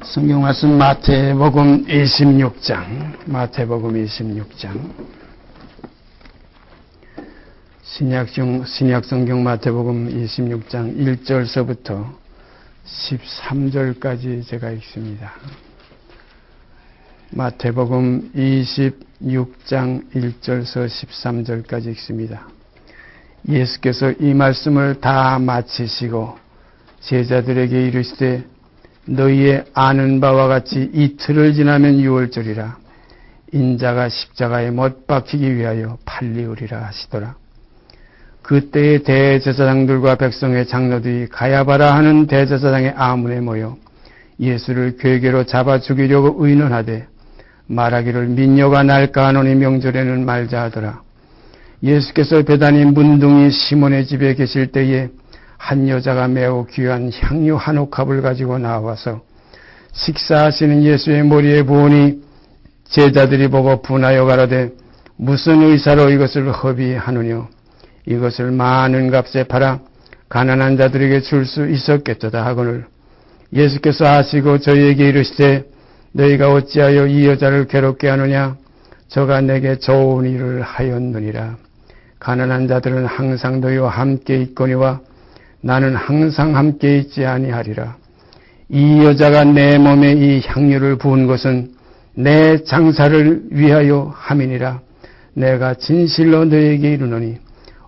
성경 말씀 마태복음 26장. 신약 성경 마태복음 26장 1절서부터 13절까지 제가 읽습니다. 마태복음 26장 1절서 13절까지 읽습니다. 예수께서 이 말씀을 다 마치시고 제자들에게 이르시되 너희의 아는 바와 같이 이틀을 지나면 유월절이라 인자가 십자가에 못 박히기 위하여 팔리우리라 하시더라. 그때에 대제사장들과 백성의 장로들이 가야바라 하는 대제사장의 아문에 모여 예수를 괴계로 잡아 죽이려고 의논하되 말하기를 민녀가 날까 하노니 명절에는 말자 하더라. 예수께서 베다니 문둥이 시몬의 집에 계실 때에 한 여자가 매우 귀한 향유 한 옥합을 가지고 나와서 식사하시는 예수의 머리에 부으니 제자들이 보고 분하여 가로되 무슨 의사로 이것을 허비하느뇨? 이것을 많은 값에 팔아 가난한 자들에게 줄 수 있었겠도다 하거늘 예수께서 하시고 저희에게 이르시되 너희가 어찌하여 이 여자를 괴롭게 하느냐? 저가 내게 좋은 일을 하였느니라. 가난한 자들은 항상 너희와 함께 있거니와 나는 항상 함께 있지 아니하리라. 이 여자가 내 몸에 이 향유를 부은 것은 내 장사를 위하여 함이니라. 내가 진실로 너희에게 이르노니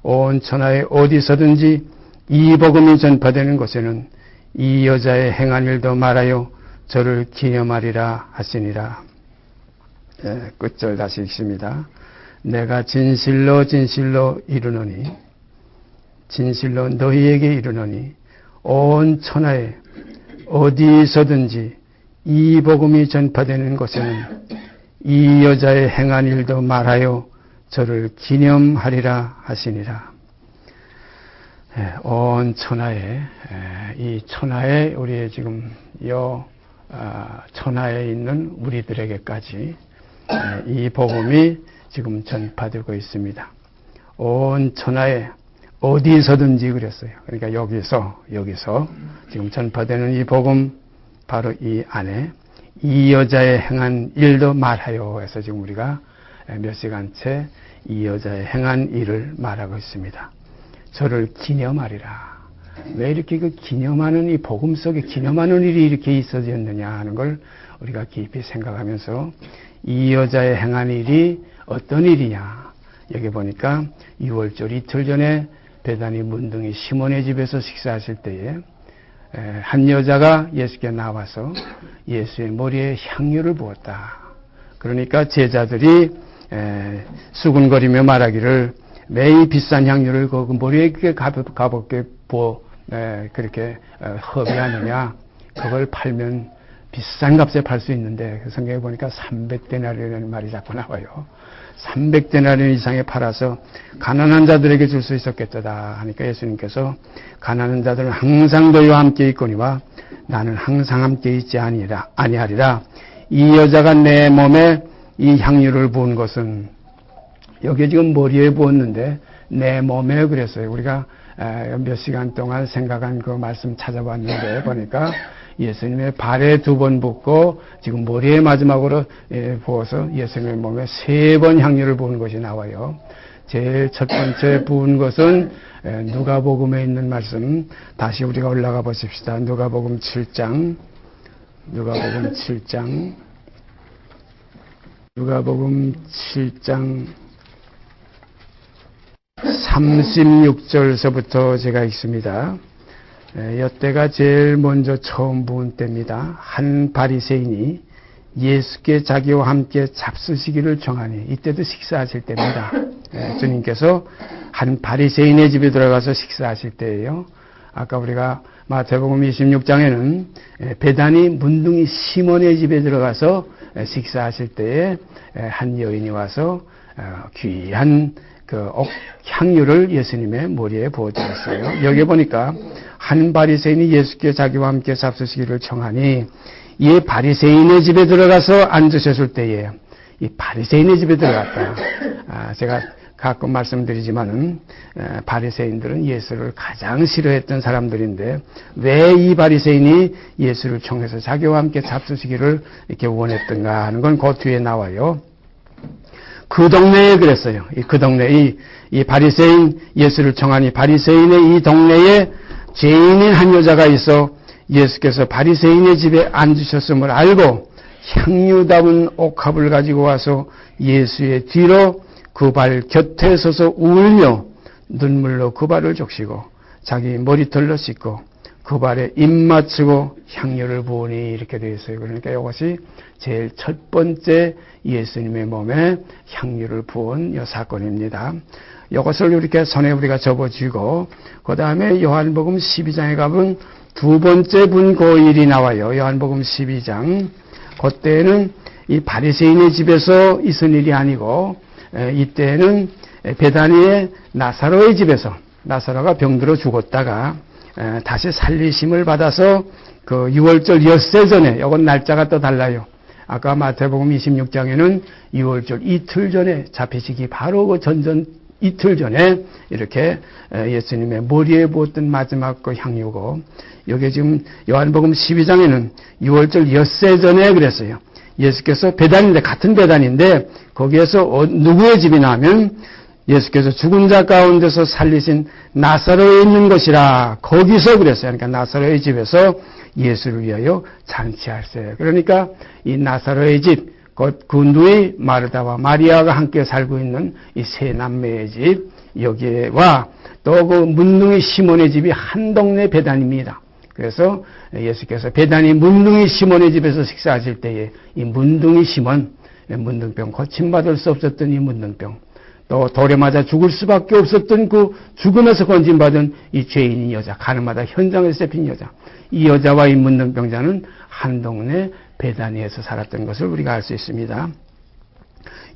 온 천하에 어디서든지 이 복음이 전파되는 곳에는 이 여자의 행한 일도 말하여 저를 기념하리라 하시니라. 끝절 다시 읽습니다. 내가 진실로 이르노니 진실로 너희에게 이르노니 온 천하에 어디서든지 이 복음이 전파되는 곳에는 이 여자의 행한 일도 말하여 저를 기념하리라 하시니라. 온 천하에 이 천하에 우리의 지금 천하에 있는 우리들에게까지 이 복음이 지금 전파되고 있습니다. 온 천하에 어디서든지 그랬어요. 그러니까 여기서 지금 전파되는 이 복음 바로 이 안에 이 여자의 행한 일도 말하여 해서 지금 우리가 몇 시간째 이 여자의 행한 일을 말하고 있습니다. 저를 기념하리라. 왜 이렇게 그 기념하는 이 복음 속에 기념하는 일이 이렇게 있어졌느냐 하는 걸 우리가 깊이 생각하면서 이 여자의 행한 일이 어떤 일이냐. 여기 보니까 6월절 이틀 전에 베다니 문둥이 시몬의 집에서 식사하실 때에 한 여자가 예수께 나와서 예수의 머리에 향유를 부었다. 그러니까 제자들이 수군거리며 말하기를 왜 이 비싼 향유를 그 머리에 그렇게 가볍게 부어 그렇게 허비하느냐. 그걸 팔면 비싼 값에 팔 수 있는데 그 성경에 보니까 300데나리온이라는 말이 자꾸 나와요. 300데나리온 이상에 팔아서 가난한 자들에게 줄 수 있었겠다 하니까 예수님께서 가난한 자들은 항상 너희와 함께 있거니와 나는 항상 함께 있지 아니하리라. 이 여자가 내 몸에 이 향유를 부은 것은 여기에 지금 머리에 부었는데 내 몸에 그랬어요. 우리가 몇 시간 동안 생각한 그 말씀 찾아봤는데 보니까 예수님의 발에 2번 붓고 지금 머리에 마지막으로 부어서 예수님의 몸에 3번 향유를 부은 것이 나와요. 제일 첫 번째 부은 것은 누가복음에 있는 말씀 다시 우리가 올라가 보십시다. 누가복음 7장 36절서부터 제가 읽습니다. 이때가 제일 먼저 처음 부은 때입니다. 한 바리새인이 예수께 자기와 함께 잡수시기를 정하니 이때도 식사하실 때입니다. 주님께서 한 바리새인의 집에 들어가서 식사하실 때예요. 아까 우리가 마태복음 26장에는 베다니 문둥이 시몬의 집에 들어가서 식사하실 때에 한 여인이 와서 귀한 그 향유를 예수님의 머리에 부어주었어요. 여기 보니까 한 바리새인이 예수께 자기와 함께 잡수시기를 청하니 이 바리새인의 집에 들어가서 앉으셨을 때에 이 바리새인의 집에 들어갔다. 제가 가끔 말씀드리지만은 바리새인들은 예수를 가장 싫어했던 사람들인데 왜 이 바리새인이 예수를 총해서 자기와 함께 잡수시기를 이렇게 원했던가 하는 건 그 뒤에 나와요. 그 동네에 그랬어요. 그 동네 이 바리새인 예수를 청한 이 바리새인의 이 동네에 죄인인 한 여자가 있어 예수께서 바리새인의 집에 앉으셨음을 알고 향유 담은 옥합을 가지고 와서 예수의 뒤로 그 발 곁에 서서 울며 눈물로 그 발을 적시고 자기 머리털로 씻고 그 발에 입 맞추고 향유를 부으니 이렇게 되어 있어요. 그러니까 이것이 제일 첫 번째 예수님의 몸에 향유를 부은 이 사건입니다. 이것을 이렇게 손에 우리가 접어쥐고 그 다음에 요한복음 12장에 가면 두 번째 분고일이 나와요. 요한복음 12장. 그때는 이 바리새인의 집에서 있은 일이 아니고 이때는 베다니의 나사로의 집에서 나사로가 병들어 죽었다가 다시 살리심을 받아서 그 6월절 엿새 전에 이건 날짜가 또 달라요. 아까 마태복음 26장에는 6월절 이틀 전에 잡히시기 바로 그 전전 이틀 전에 이렇게 예수님의 머리에 부었던 마지막 그 향유고 여기 지금 요한복음 12장에는 6월절 엿새 전에 그랬어요. 예수께서 베단인데 같은 베단인데 거기에서 누구의 집이나 하면 예수께서 죽은 자 가운데서 살리신 나사로에 있는 것이라 거기서 그랬어요. 그러니까 나사로의 집에서 예수를 위하여 잔치할세. 그러니까 이 나사로의 집 그 누이 마르다와 마리아가 함께 살고 있는 이 세 남매의 집 여기와 또 그 문둥이 시몬의 집이 한 동네 베단입니다. 그래서 예수께서 베다니 문둥이 시몬의 집에서 식사하실 때에 이 문둥이 시몬, 문둥병 고침받을 수 없었던 이 문둥병, 또 돌에 맞아 죽을 수밖에 없었던 그 죽음에서 건진받은 이 죄인인 여자, 가늠하다 현장에서 잡힌 여자, 이 여자와 이 문둥병자는 한 동네 베다니에서 살았던 것을 우리가 알 수 있습니다.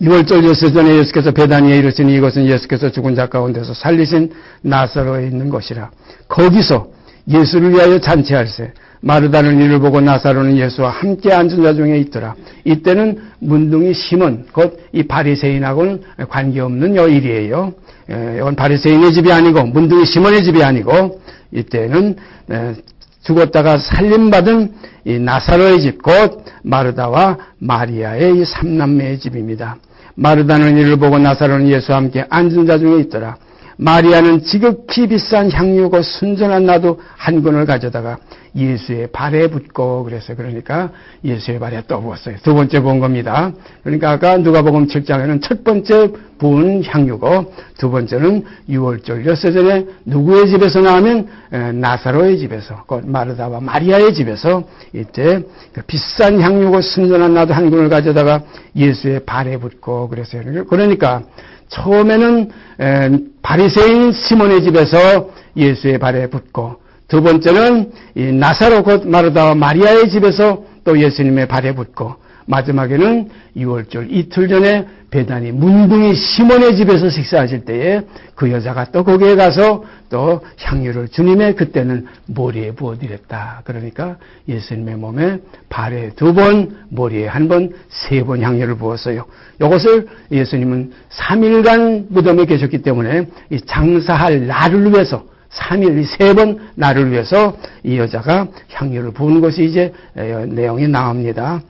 6월절 엿새 전에 예수께서 베다니에 이르시니 이것은 예수께서 죽은 자 가운데서 살리신 나사로에 있는 것이라. 거기서 예수를 위하여 잔치할세. 마르다는 이를 보고 나사로는 예수와 함께 앉은 자 중에 있더라. 이때는 문둥이 시몬, 곧 이 바리새인하고는 관계없는 여일이에요. 이건 바리새인의 집이 아니고 문둥이 시몬의 집이 아니고 이때는 죽었다가 살림받은 이 나사로의 집, 곧 마르다와 마리아의 이 삼남매의 집입니다. 마르다는 이를 보고 나사로는 예수와 함께 앉은 자 중에 있더라. 마리아는 지극히 비싼 향유고 순전한 나도 한 근을 가져다가 예수의 발에 붓고 그랬어요. 그러니까 예수의 발에 또 부었어요. 두 번째 부은 겁니다. 그러니까 아까 누가복음 7장에는 첫 번째 부은 향유고 두 번째는 6월절 엿새 전에 누구의 집에서 나오면 나사로의 집에서, 곧 마르다와 마리아의 집에서 이때 그 비싼 향유고 순전한 나도 한 근을 가져다가 예수의 발에 붓고 그랬어요. 그러니까 처음에는 바리새인 시몬의 집에서 예수의 발에 붓고 두 번째는 이 나사로 곧 마르다와 마리아의 집에서 또 예수님의 발에 붓고 마지막에는 6월절 이틀 전에 베다니 문둥이 시몬의 집에서 식사하실 때에 그 여자가 또 거기에 가서 또 향유를 주님의 그때는 머리에 부어드렸다. 그러니까 예수님의 몸에 발에 2번, 머리에 1번, 3번 향유를 부었어요. 이것을 예수님은 3일간 무덤에 계셨기 때문에 이 장사할 날을 위해서 3일, 3번 날을 위해서 이 여자가 향유를 부은 것이 이제 내용이 나옵니다.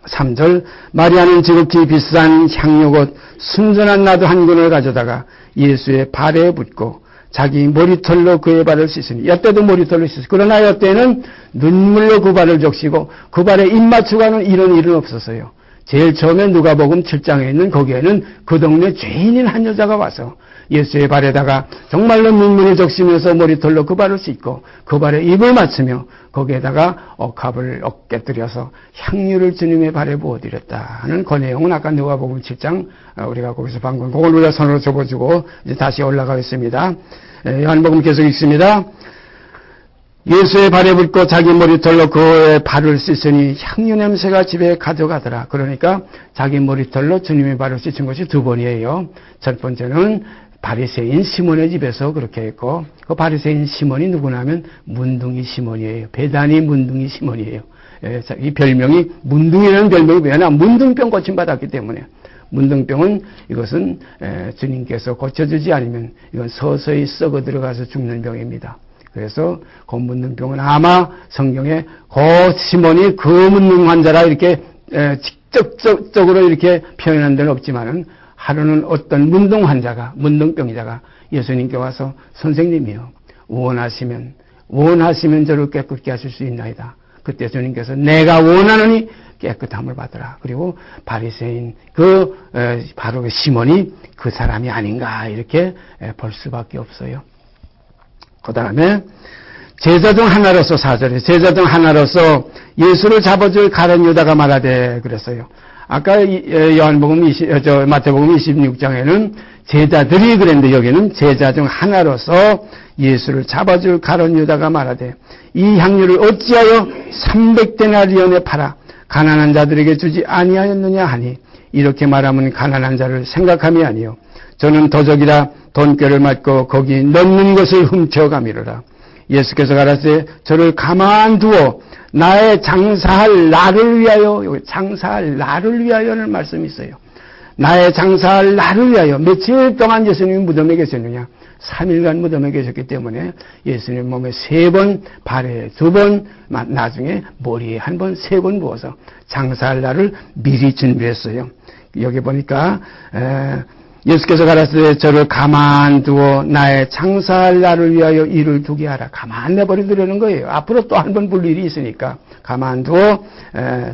3절 마리아는 지극히 비싼 향유 곧 순전한 나도 한 근을 가져다가 예수의 발에 붓고 자기 머리털로 그의 발을 씻으니 이때도 머리털로 씻으니 그러나 이때는 눈물로 그 발을 적시고 그 발에 입 맞추고 하는 이런 일은 없었어요. 제일 처음에 누가복음 7장에 있는 거기에는 그 동네 죄인인 한 여자가 와서 예수의 발에다가 정말로 눈물을 적시면서 머리털로 그 발을 씻고 그 발에 입을 맞추며 거기에다가 옥합을 엎게뜨려서 향유를 주님의 발에 부어드렸다 하는 그 내용은 아까 누가복음 7장 우리가 거기서 방금 그걸 우리가 손으로 접어주고 이제 다시 올라가겠습니다. 요한복음 계속 읽습니다. 예수의 발에 붓고 자기 머리털로 그의 발을 씻으니 향유 냄새가 집에 가져가더라. 그러니까 자기 머리털로 주님의 발을 씻은 것이 2번이에요. 첫 번째는 바리새인 시몬의 집에서 그렇게 했고 그 바리새인 시몬이 누구냐면 문둥이 시몬이에요. 베다니 문둥이 시몬이에요. 이 별명이 문둥이라는 별명이 왜냐 문둥병 고침 받았기 때문에 문둥병은 이것은 주님께서 고쳐주지 않으면 이건 서서히 썩어 들어가서 죽는 병입니다. 그래서 그 문둥병은 아마 성경에 고 시몬이 그 문둥 환자라 이렇게 직접적으로 이렇게 표현한 데는 없지만은 하루는 어떤 문둥 환자가, 문둥병자가 예수님께 와서 선생님이요, 원하시면 저를 깨끗게 하실 수 있나이다. 그때 주님께서 내가 원하노니 깨끗함을 받으라. 그리고 바리새인 바로 그 시몬이 그 사람이 아닌가 이렇게 볼 수밖에 없어요. 그 다음에 제자 중 하나로서 4절에 제자 중 하나로서 예수를 잡아줄 가룟 유다가 말하되 그랬어요. 아까 마태복음 26장에는 제자들이 그랬는데 여기는 제자 중 하나로서 예수를 잡아줄 가룟 유다가 말하되 이 향유를 어찌하여 300데나리온에 팔아 가난한 자들에게 주지 아니하였느냐 하니 이렇게 말하면 가난한 자를 생각함이 아니요 저는 도적이라 돈꾀를 맞고 거기 넣는 것을 훔쳐가미르라. 예수께서 가라사대 저를 가만두어 나의 장사할 나를 위하여, 여기 장사할 나를 위하여는 말씀이 있어요. 나의 장사할 나를 위하여 며칠 동안 예수님이 무덤에 계셨느냐? 3일간 무덤에 계셨기 때문에 예수님 몸에 3번, 발에 2번, 나중에 머리에 1번, 3번 부어서 장사할 날을 미리 준비했어요. 여기 보니까 예수께서 가라사대 저를 가만두어 나의 장사할 날을 위하여 일을 두게 하라. 가만 내버려두려는 거예요. 앞으로 또 한 번 볼 일이 있으니까 가만두어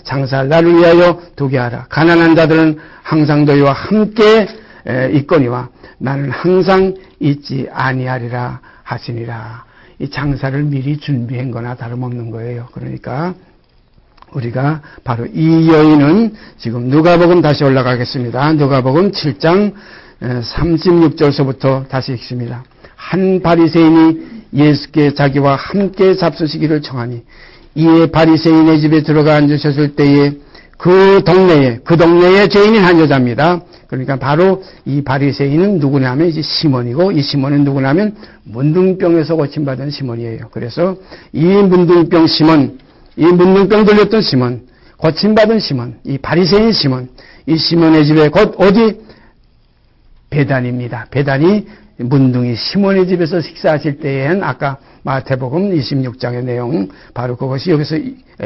장사할 날을 위하여 두게 하라. 가난한 자들은 항상 너희와 함께 있거니와 나는 항상 있지 아니하리라 하시니라. 이 장사를 미리 준비한 거나 다름없는 거예요. 그러니까 우리가 바로 이 여인은 지금 누가복음 다시 올라가겠습니다. 누가복음 7장 36절서부터 다시 읽습니다. 한 바리새인이 예수께 자기와 함께 잡수시기를 청하니 이에 바리새인의 집에 들어가 앉으셨을 때에 그 동네에 죄인인 한 여자입니다. 그러니까 바로 이 바리새인은 누구냐면 이제 시몬이고 이 시몬은 누구냐면 문둥병에서 고침받은 시몬이에요. 그래서 이 문둥병 들렸던 시몬, 고침받은 시몬, 이 바리새인 시몬, 이 시몬의 집에 곧 어디? 베단입니다. 베단이 문둥이 시몬의 집에서 식사하실 때엔 아까 마태복음 26장의 내용 바로 그것이 여기서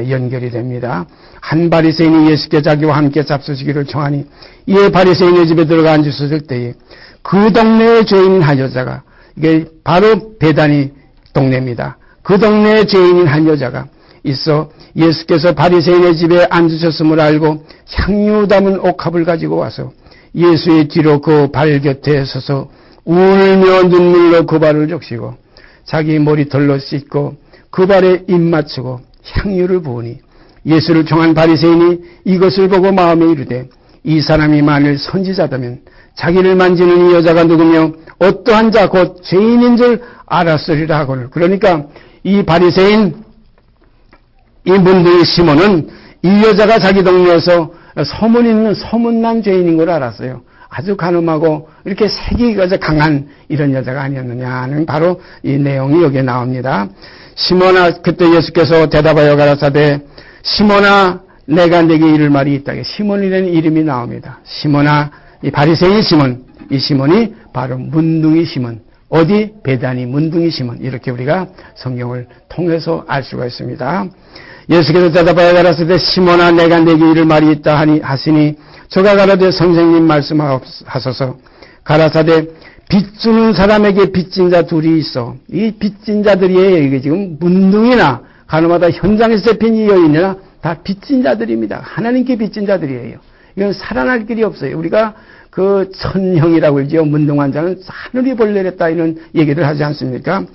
연결이 됩니다. 한 바리새인이 예수께 자기와 함께 잡수시기를 청하니 이에 바리새인의 집에 들어가 앉으셨을 때에 그 동네의 죄인인 한 여자가 이게 바로 베단이 동네입니다. 그 동네의 죄인인 한 여자가 있어 예수께서 바리새인의 집에 앉으셨음을 알고 향유 담은 옥합을 가지고 와서 예수의 뒤로 그 발 곁에 서서 울며 눈물로 그 발을 적시고 자기 머리털로 씻고 그 발에 입 맞추고 향유를 부으니 예수를 청한 바리새인이 이것을 보고 마음에 이르되 이 사람이 만일 선지자다면 자기를 만지는 이 여자가 누구며 어떠한 자 곧 죄인인 줄 알았으리라 하거늘. 그러니까 이 바리새인 이 문둥이 시몬은 이 여자가 자기 동네에서 소문난 죄인인 걸 알았어요. 아주 가늠하고 이렇게 색이 강한 이런 여자가 아니었느냐 하는 바로 이 내용이 여기에 나옵니다. 시몬아, 그때 예수께서 대답하여 가라사대 시몬아 내가 네게 이를 말이 있다. 시몬이라는 이름이 나옵니다. 시몬아, 이 바리새인 시몬, 이 시몬이 바로 문둥이 시몬, 어디? 베다니 문둥이 시몬, 이렇게 우리가 성경을 통해서 알 수가 있습니다. 예수께서 대답하여 가라사대 시몬아 내가 네게 이를 말이 있다 하시니 저가 가라되 선생님 말씀하소서. 가라사대 빚주는 사람에게 빚진 자 둘이 있어. 이 빚진 자들이에요. 이게 지금 문둥이나 가늠하다 현장에서 잡힌 이 여인이나 다 빚진 자들입니다. 하나님께 빚진 자들이에요. 이건 살아날 길이 없어요. 우리가 그 천형이라고 그러죠. 문둥한 자는 하늘이 벌레랬다 이런 얘기를 하지 않습니까?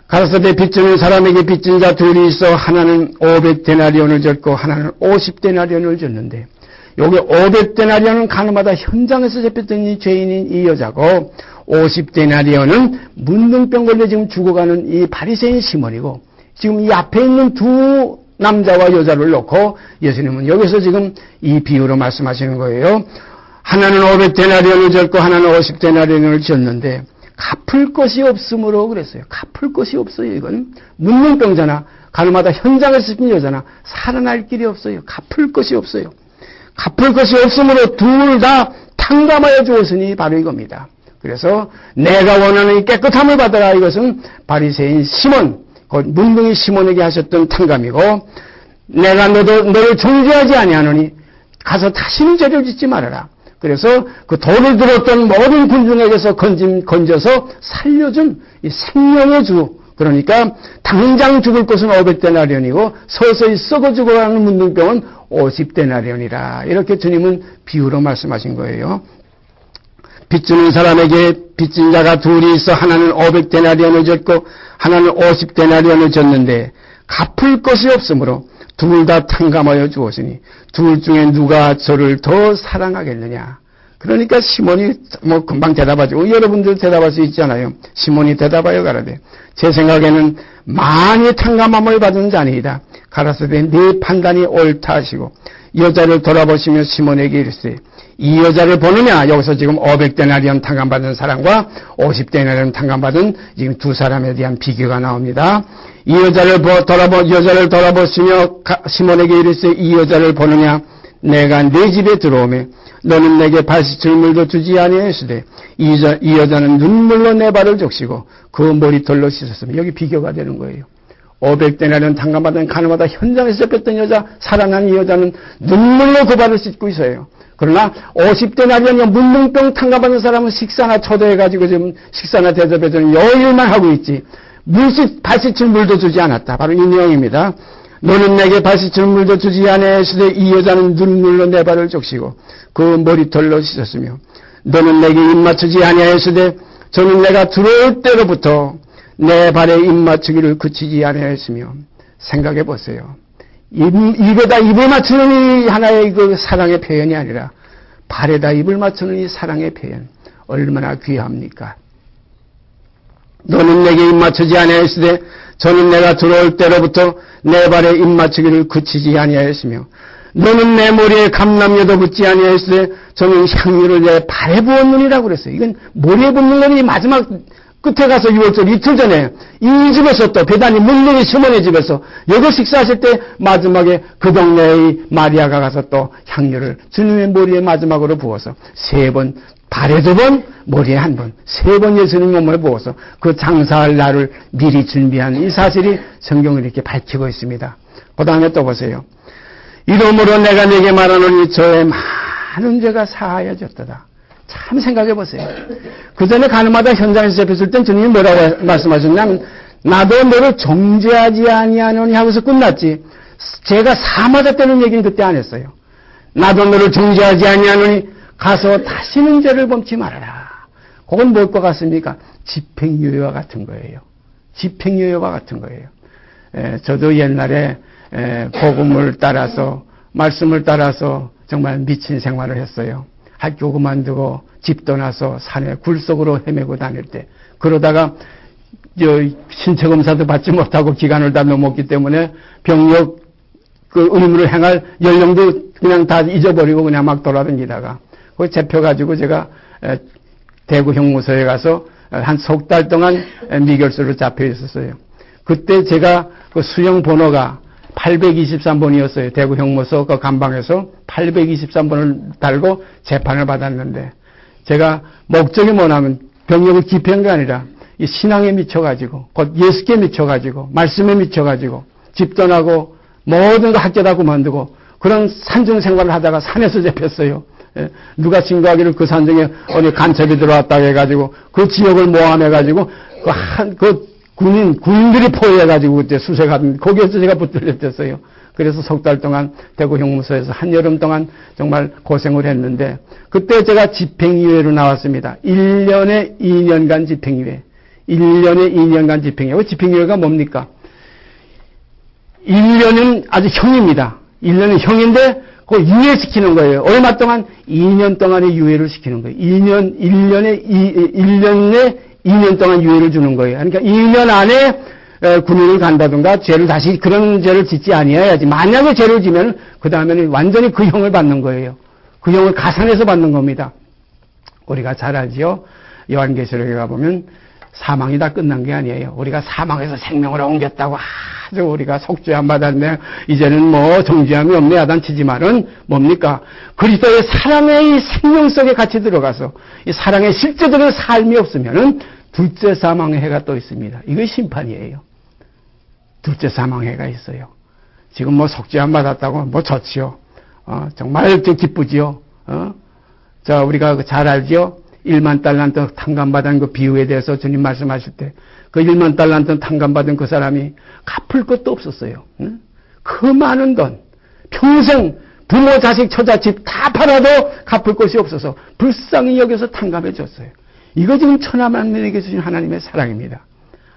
가라사대 빚주는 사람에게 빚진 자 둘이 있어 하나는 500데나리온을 졌고 하나는 50데나리온을 졌는데 여기 500데나리온은 가늠하다 현장에서 잡혔던 이 죄인인 이 여자고 50데나리온은 문둥병 걸려 지금 죽어가는 이 바리새인 시몬이고 지금 이 앞에 있는 두 남자와 여자를 놓고 예수님은 여기서 지금 이 비유로 말씀하시는 거예요. 하나는 500데나리온을 졌고 하나는 50데나리온을 졌는데 갚을 것이 없으므로 그랬어요. 갚을 것이 없어요. 이건 문둥병자나 가늠하다 현장에서 잡힌 여자나 살아날 길이 없어요. 갚을 것이 없어요. 갚을 것이 없으므로 둘 다 탕감하여 주었으니 바로 이겁니다. 그래서 내가 원하는 깨끗함을 받아라, 이것은 바리새인 시몬, 곧 문둥이 시몬에게 하셨던 탕감이고, 내가 너를 정죄하지 아니하노니 가서 다시는 죄를 짓지 말아라. 그래서 그 돌을 들었던 모든 군중에게서 건져서 살려준 이 생명의 주, 그러니까 당장 죽을 것은 500데나리온이고 서서히 썩어 죽어가는 문둥병은 50데나리온이라. 이렇게 주님은 비유로 말씀하신 거예요. 빚주는 사람에게 빚진 자가 둘이 있어 하나는 500데나리온을 줬고 하나는 50데나리온을 줬는데 갚을 것이 없으므로 둘 다 탕감하여 주었으니 둘 중에 누가 저를 더 사랑하겠느냐. 그러니까 시몬이 금방 대답하죠. 여러분들 대답할 수 있잖아요. 시몬이 대답하여 가라되 제 생각에는 많이 탕감함을 받은 자니이다. 가라사대 네 판단이 옳다 하시고 여자를 돌아보시며 시몬에게 이르시되 이 여자를 보느냐. 여기서 지금 500데나리온 탕감받은 사람과 50데나리온 탕감받은 지금 두 사람에 대한 비교가 나옵니다. 이 여자를 돌아보시며 시몬에게 이르시되 이 여자를 보느냐. 내가 네 집에 들어오매 너는 내게 발시칠물도 주지 아니하시되 이 여자는 눈물로 내 발을 적시고 그 머리털로 씻었으며. 여기 비교가 되는 거예요. 500데나리온 탕감받은 가늠하다 현장에서 잡혔던 여자, 살아난 이 여자는 눈물로 그 발을 씻고 있어요. 그러나 50데나리온 문둥병 탕감받은 사람은 식사나 초대해가지고 지금 식사나 대접해주는 여유만 하고 있지 발 씻을 물도 주지 않았다. 바로 이 내용입니다. 너는 내게 발 씻을 물도 주지 아니하시되 이 여자는 눈물로 내 발을 적시고 그 머리털로 씻었으며 너는 내게 입 맞추지 아니하시되 저는 내가 들어올 때로부터 내 발에 입 맞추기를 그치지 아니하였으며. 생각해 보세요. 입에다 입을 맞추는 이 하나의 그 사랑의 표현이 아니라 발에다 입을 맞추는 이 사랑의 표현, 얼마나 귀합니까? 너는 내게 입 맞추지 아니하였으되 저는 내가 들어올 때로부터 내 발에 입 맞추기를 그치지 아니하였으며 너는 내 머리에 감람여도 붓지 아니하였으되 저는 향유를 내 발에 부었느니라고 그랬어요. 이건 머리에 붓는 거니 마지막 끝에 가서 6월절 이틀 전에 이 집에서 또 배단이 문둥이 시몬의 집에서 여기 식사하실 때 마지막에 그 동네의 마리아가 가서 또 향유를 주님의 머리에 마지막으로 부어서 3번, 발에 2번, 머리에 1번, 3번 예수님 몸에 부어서 그 장사할 날을 미리 준비한 이 사실이 성경을 이렇게 밝히고 있습니다. 그 다음에 또 보세요. 이러므로 내가 네게 말하노니 저의 많은 죄가 사하여졌도다. 참 생각해 보세요. 그 전에 가늠하다 현장에서 잡혔을 땐 주님이 뭐라고 말씀하셨냐면 나도 너를 정죄하지 아니하노니 하고서 끝났지. 제가 사마졌다는 얘기는 그때 안 했어요. 나도 너를 정죄하지 아니하노니 가서 다시는 죄를 범치 말아라. 그건 뭘것 같습니까? 집행유예와 같은 거예요. 집행유예와 같은 거예요. 저도 옛날에 복음을 따라서 말씀을 따라서 정말 미친 생활을 했어요. 학교 그만두고 집 떠나서 산에 굴속으로 헤매고 다닐 때 그러다가 신체 검사도 받지 못하고 기간을 다 넘었기 때문에 병력 그 의무를 행할 연령도 그냥 다 잊어버리고 그냥 막 돌아다니다가 그 잡혀가지고 제가 대구 형무소에 가서 한 석 달 동안 미결수로 잡혀 있었어요. 그때 제가 그 수용 번호가 823번이었어요. 대구 형무소 그 감방에서 823번을 달고 재판을 받았는데 제가 목적이 뭐냐면 병력을 기피한 게 아니라 이 신앙에 미쳐가지고 곧 예수께 미쳐가지고 말씀에 미쳐가지고 집 떠나고 모든 거 학교 다 그만두고 그런 산중 생활을 하다가 산에서 잡혔어요. 누가 증거하기를 그 산중에 어디 간첩이 들어왔다고 해가지고 그 지역을 모함해가지고 군인들이 포위해가지고 그때 수색하던 거기에서 제가 붙들렸었어요. 그래서 석 달 동안 대구 형무소에서 한여름 동안 정말 고생을 했는데 그때 제가 집행유예로 나왔습니다. 1년에 2년간 집행유예. 1년에 2년간 집행유예. 집행유예가 뭡니까? 1년은 아주 형입니다. 1년은 형인데 그거 유예시키는 거예요. 얼마 동안? 2년 동안의 유예를 시키는 거예요. 1년에 2년 동안 유예를 주는 거예요. 그러니까 2년 안에 군인을 간다든가 그런 죄를 짓지 아니해야지. 만약에 죄를 지면 그 다음에는 완전히 그 형을 받는 거예요. 그 형을 가산해서 받는 겁니다. 우리가 잘 알지요. 요한계시록에 가보면 사망이 다 끝난 게 아니에요. 우리가 사망에서 생명으로 옮겼다고 아주 우리가 속죄함 받았네. 이제는 뭐 정죄함이 없네 야단치지만은 뭡니까? 그리스도의 사랑의 이 생명 속에 같이 들어가서 이 사랑의 실제적인 삶이 없으면은 둘째 사망의 해가 또 있습니다. 이게 심판이에요. 둘째 사망의 해가 있어요. 지금 뭐 속죄함 받았다고 뭐 좋지요. 정말 기쁘지요. 자, 우리가 잘 알죠? 1만 달란트 탕감받은 그 비유에 대해서 주님 말씀하실 때 그 1만 달란트 탕감받은 그 사람이 갚을 것도 없었어요. 그 많은 돈, 평생 부모, 자식, 처자집 다 팔아도 갚을 것이 없어서 불쌍히 여겨서 탕감해 줬어요. 이거 지금 천하만민에게 주신 하나님의 사랑입니다.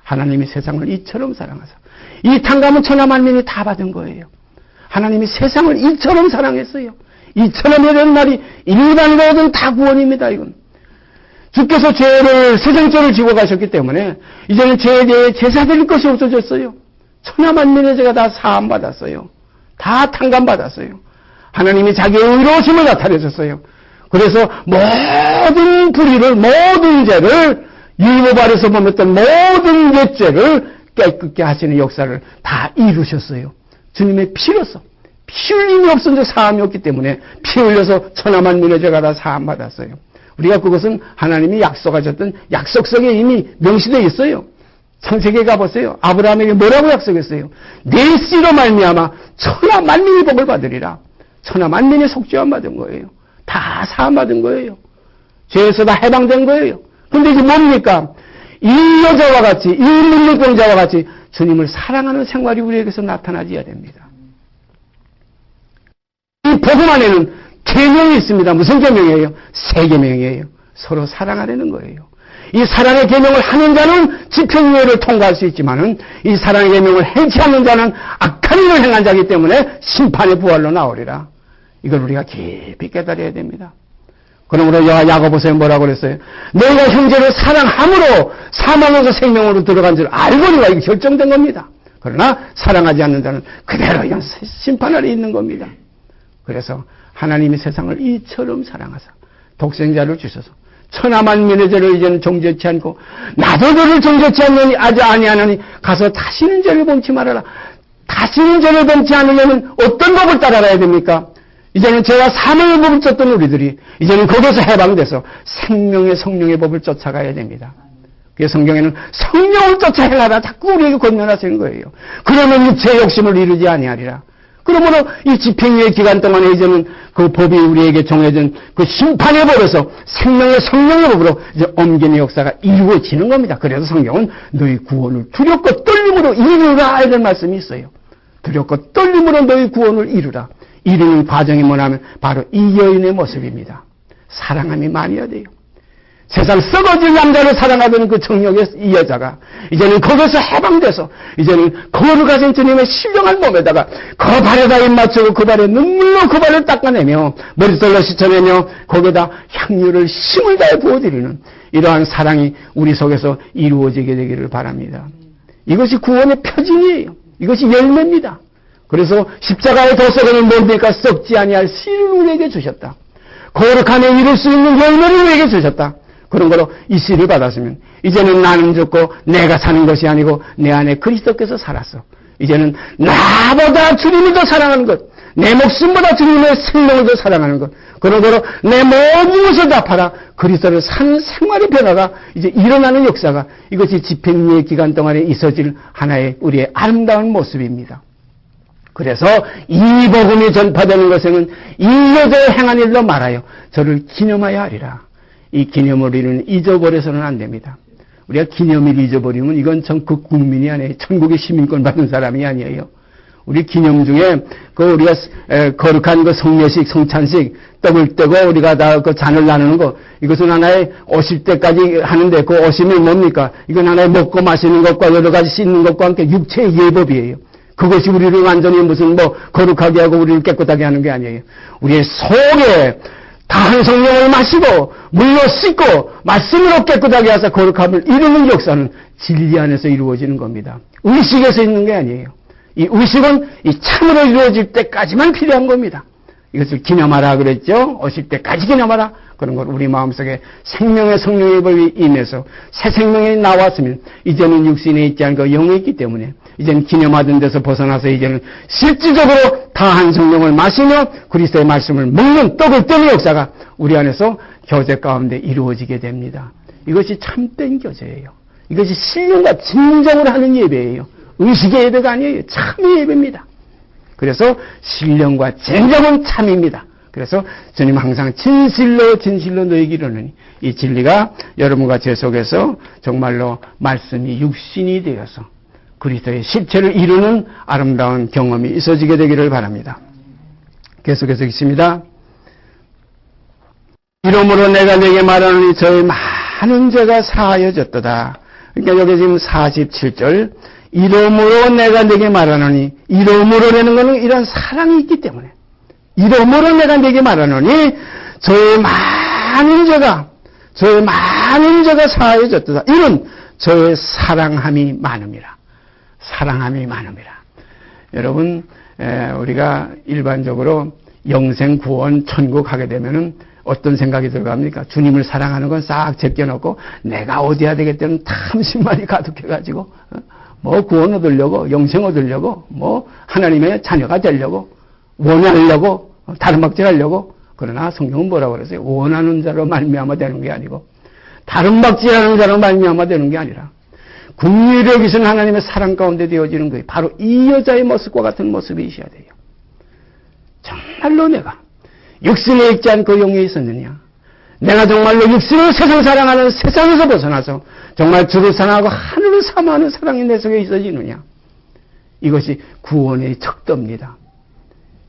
하나님이 세상을 이처럼 사랑하사 이 탕감은 천하만민이 다 받은 거예요. 하나님이 세상을 이처럼 사랑했어요. 이처럼이라는 말이 일반적으로는 다 구원입니다. 이건 주께서 세상 죄를 지고 가셨기 때문에 이제는 죄에 대해 제사 드릴 것이 없어졌어요. 천하만민의 죄가 다 사함받았어요. 다 탕감받았어요. 하나님이 자기의 의로우심을 나타내셨어요. 그래서 모든 불의를, 모든 죄를, 율법 아래서 범했던 모든 옛죄를 깨끗게 하시는 역사를 다 이루셨어요. 주님의 피로서. 피 흘림이 없은 적 사함이 없기 때문에 피 흘려서 천하만민의 죄가 다 사함받았어요. 우리가 그것은 하나님이 약속하셨던 약속성에 이미 명시되어 있어요. 창세기에 가보세요. 아브라함에게 뭐라고 약속했어요? 내 씨로 말미암아 천하만민이 복을 받으리라. 천하만민이 속죄함 받은 거예요. 다 사함받은 거예요. 죄에서 다 해방된 거예요. 근데 이게 뭡니까? 이 여자와 같이, 이 문둥병자와 같이 주님을 사랑하는 생활이 우리에게서 나타나줘야 됩니다. 이 복음 안에는 계명이 있습니다. 무슨 계명이에요? 세 계명이에요. 서로 사랑하려는 거예요. 이 사랑의 계명을 하는 자는 집행유예를 통과할 수 있지만은 이 사랑의 계명을 행치하는 자는 악한 일을 행한 자이기 때문에 심판의 부활로 나오리라. 이걸 우리가 깊이 깨달아야 됩니다. 그러므로 야고보서에 뭐라고 그랬어요? 너희가 형제를 사랑함으로 사망에서 생명으로 들어간 줄 알거니와 이게 결정된 겁니다. 그러나 사랑하지 않는 자는 그대로 그냥 심판 아래 있는 겁니다. 그래서 하나님이 세상을 이처럼 사랑하사 독생자를 주셔서 천하만민의 죄를 이제는 정죄치 않고 나도 너를 정죄치 않느니 아주 아니하느니 가서 다시는 죄를 범치 말아라. 다시는 죄를 범치 않으려면 어떤 법을 따라가야 됩니까? 이제는 죄와 사망의 법을 쫓던 우리들이 이제는 거기서 해방돼서 생명의 성령의 법을 쫓아가야 됩니다. 그래서 성경에는 성령을 쫓아 행하라 자꾸 우리에게 권면하시는 거예요. 그러면 육체의 욕심을 이루지 아니하리라. 그러므로 이 집행유예 기간 동안에 이제는 그 법이 우리에게 정해진 그 심판의 법에서 생명의 성령의 법으로 이제 옮기는 역사가 이루어지는 겁니다. 그래서 성경은 너희 구원을 두렵고 떨림으로 이루라 이런 말씀이 있어요. 두렵고 떨림으로 너희 구원을 이루라. 이루는 과정이 뭐냐면 바로 이 여인의 모습입니다. 사랑함이 많이야 돼요. 세상 썩어질 남자를 사랑하던 그 정력의 이 여자가 이제는 거기서 해방돼서 이제는 거를 가진 주님의 신령한 몸에다가 그 발에다 입 맞추고 그 발에 눈물로 그 발을 닦아내며 머릿돌로 씻어내며 거기에다 향유를 힘을 다해 부어드리는 이러한 사랑이 우리 속에서 이루어지게 되기를 바랍니다. 이것이 구원의 표징이에요. 이것이 열매입니다. 그래서 십자가의 도서관은 뭡니까? 썩지 아니할 씨를 우리에게 주셨다. 거룩함에 이룰 수 있는 열매를 우리에게 주셨다. 그런 거로 이 씨를 받았으면 이제는 나는 죽고 내가 사는 것이 아니고 내 안에 그리스도께서 살았어. 이제는 나보다 주님을 더 사랑하는 것, 내 목숨보다 주님의 생명을 더 사랑하는 것, 그런 거로 내 모든 것을 다 팔아 그리스도를 사는 생활의 변화가 이제 일어나는 역사가 이것이 집행유예 기간 동안에 있어질 하나의 우리의 아름다운 모습입니다. 그래서 이 복음이 전파되는 것에는 이 여자의 행한 일로 말하여 저를 기념하여 하리라. 이 기념을 우리는 잊어버려서는 안 됩니다. 우리가 기념일 잊어버리면 이건 전국 국민이 아니에요. 전국의 시민권 받은 사람이 아니에요. 우리 기념 중에 그 우리가 거룩한 그 성례식, 성찬식, 떡을 떼고 우리가 다 그 잔을 나누는 거, 이것은 하나의 오실 때까지 하는데 그 오심이 뭡니까? 이건 하나의 먹고 마시는 것과 여러 가지 씻는 것과 함께 육체의 예법이에요. 그것이 우리를 완전히 무슨 뭐 거룩하게 하고 우리를 깨끗하게 하는 게 아니에요. 우리의 속에 다한 성령을 마시고 물로 씻고 말씀으로 깨끗하게 하사 거룩함을 이루는 역사는 진리 안에서 이루어지는 겁니다. 의식에서 있는 게 아니에요. 이 의식은 이 참으로 이루어질 때까지만 필요한 겁니다. 이것을 기념하라 그랬죠. 오실 때까지 기념하라. 그런 걸 우리 마음속에 생명의 성령의 법이 임해서 새 생명이 나왔으면 이제는 육신에 있지 않고 영에 있기 때문에 이제는 기념하던 데서 벗어나서 이제는 실질적으로 다한 성령을 마시며 그리스도의 말씀을 먹는 떡을 뜨는 역사가 우리 안에서 교제 가운데 이루어지게 됩니다. 이것이 참된 교제예요. 이것이 신령과 진정으로 하는 예배예요. 의식의 예배가 아니에요. 참의 예배입니다. 그래서 신령과 진정은 참입니다. 그래서 주님 항상 진실로 너희에게 이르노니 이 진리가 여러분과 제 속에서 정말로 말씀이 육신이 되어서 그리스도의 실체를 이루는 아름다운 경험이 있어지게 되기를 바랍니다. 계속해서 읽습니다. 이러므로 내가 내게 말하노니 저의 많은 죄가 사하여졌도다. 그러니까 여기 지금 47절 이러므로 내가 내게 말하노니 이러므로라는 것은 이런 사랑이 있기 때문에 이러므로 내가 내게 말하노니 저의 많은 죄가 사하여졌도다. 이런 저의 사랑함이 많음이라. 사랑함이 많음이라. 여러분 우리가 일반적으로 영생 구원 천국 하게 되면은 어떤 생각이 들어갑니까? 주님을 사랑하는 건 싹 제껴놓고 내가 어디야 되겠다는 탐심만이 가득해가지고 뭐 구원 얻으려고 영생 얻으려고 뭐 하나님의 자녀가 되려고 원하려고 다른 박질하려고. 그러나 성경은 뭐라고 그러세요? 원하는 자로 말미암아 되는 게 아니고 다른 박질하는 자로 말미암아 되는 게 아니라 긍휼히 여기신 하나님의 사랑 가운데 되어지는 거예요. 바로 이 여자의 모습과 같은 모습이 있어야 돼요. 정말로 내가 육신에 있지 않고 영에 있었느냐? 내가 정말로 육신을 세상 사랑하는 세상에서 벗어나서 정말 주를 사랑하고 하늘을 사모하는 사랑이 내 속에 있어지느냐? 이것이 구원의 척도입니다.